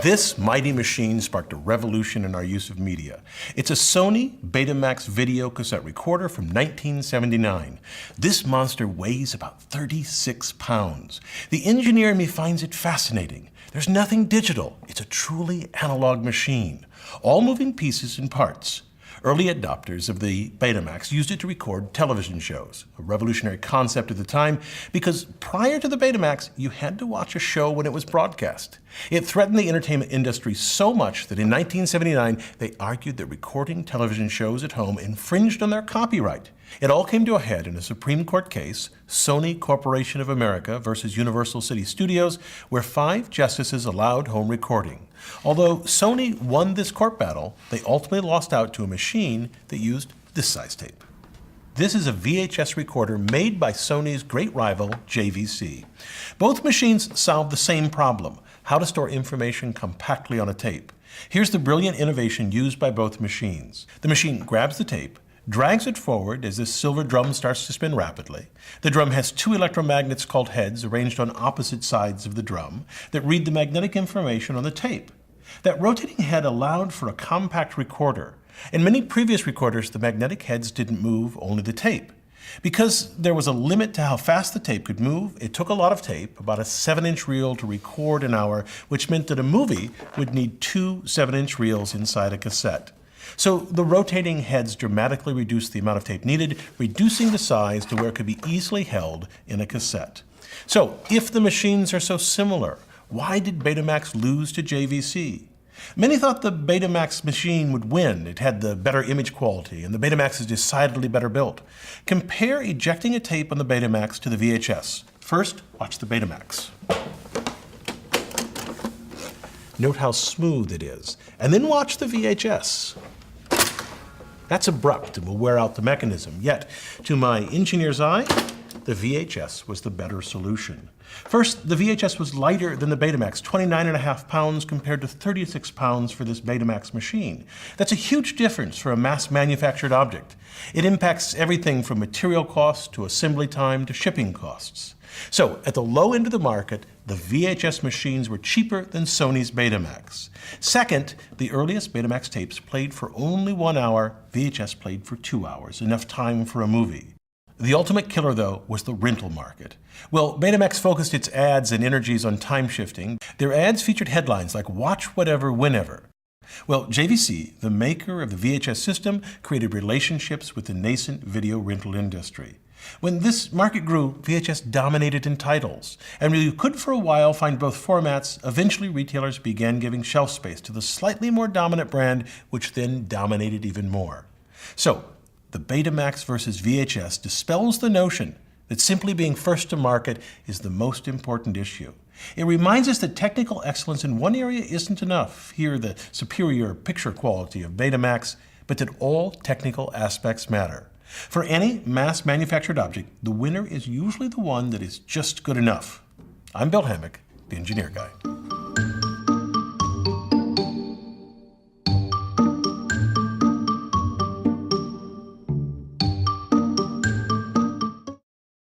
This mighty machine sparked a revolution in our use of media. It's a Sony Betamax video cassette recorder from 1979. This monster weighs about 36 pounds. The engineer in me finds it fascinating. There's nothing digital. It's a truly analog machine. All moving pieces and parts. Early adopters of the Betamax used it to record television shows, a revolutionary concept at the time because prior to the Betamax, you had to watch a show when it was broadcast. It threatened the entertainment industry so much that in 1979, they argued that recording television shows at home infringed on their copyright. It all came to a head in a Supreme Court case, Sony Corporation of America versus Universal City Studios, where 5 justices allowed home recording. Although Sony won this court battle, they ultimately lost out to a machine that used this size tape. This is a VHS recorder made by Sony's great rival, JVC. Both machines solve the same problem: how to store information compactly on a tape. Here's the brilliant innovation used by both machines. The machine grabs the tape, drags it forward as this silver drum starts to spin rapidly. The drum has 2 electromagnets called heads arranged on opposite sides of the drum that read the magnetic information on the tape. That rotating head allowed for a compact recorder. In many previous recorders, the magnetic heads didn't move, only the tape. Because there was a limit to how fast the tape could move, it took a lot of tape, about a 7-inch reel, to record an hour, which meant that a movie would need 2 7-inch reels inside a cassette. So the rotating heads dramatically reduced the amount of tape needed, reducing the size to where it could be easily held in a cassette. So if the machines are so similar, why did Betamax lose to JVC? Many thought the Betamax machine would win. It had the better image quality, and the Betamax is decidedly better built. Compare ejecting a tape on the Betamax to the VHS. First, watch the Betamax. Note how smooth it is, and then watch the VHS. That's abrupt and will wear out the mechanism, yet, to my engineer's eye, the VHS was the better solution. First, the VHS was lighter than the Betamax, 29.5 pounds compared to 36 pounds for this Betamax machine. That's a huge difference for a mass-manufactured object. It impacts everything from material costs to assembly time to shipping costs. So, at the low end of the market, the VHS machines were cheaper than Sony's Betamax. Second, the earliest Betamax tapes played for only 1 hour, VHS played for 2 hours, enough time for a movie. The ultimate killer, though, was the rental market. Well, Betamax focused its ads and energies on time shifting. Their ads featured headlines like "Watch Whatever, Whenever." Well, JVC, the maker of the VHS system, created relationships with the nascent video rental industry. When this market grew, VHS dominated in titles. And while you could for a while find both formats, eventually retailers began giving shelf space to the slightly more dominant brand, which then dominated even more. So, the Betamax versus VHS dispels the notion that simply being first to market is the most important issue. It reminds us that technical excellence in one area isn't enough, here the superior picture quality of Betamax, but that all technical aspects matter. For any mass-manufactured object, the winner is usually the one that is just good enough. I'm Bill Hammack, the Engineer Guy.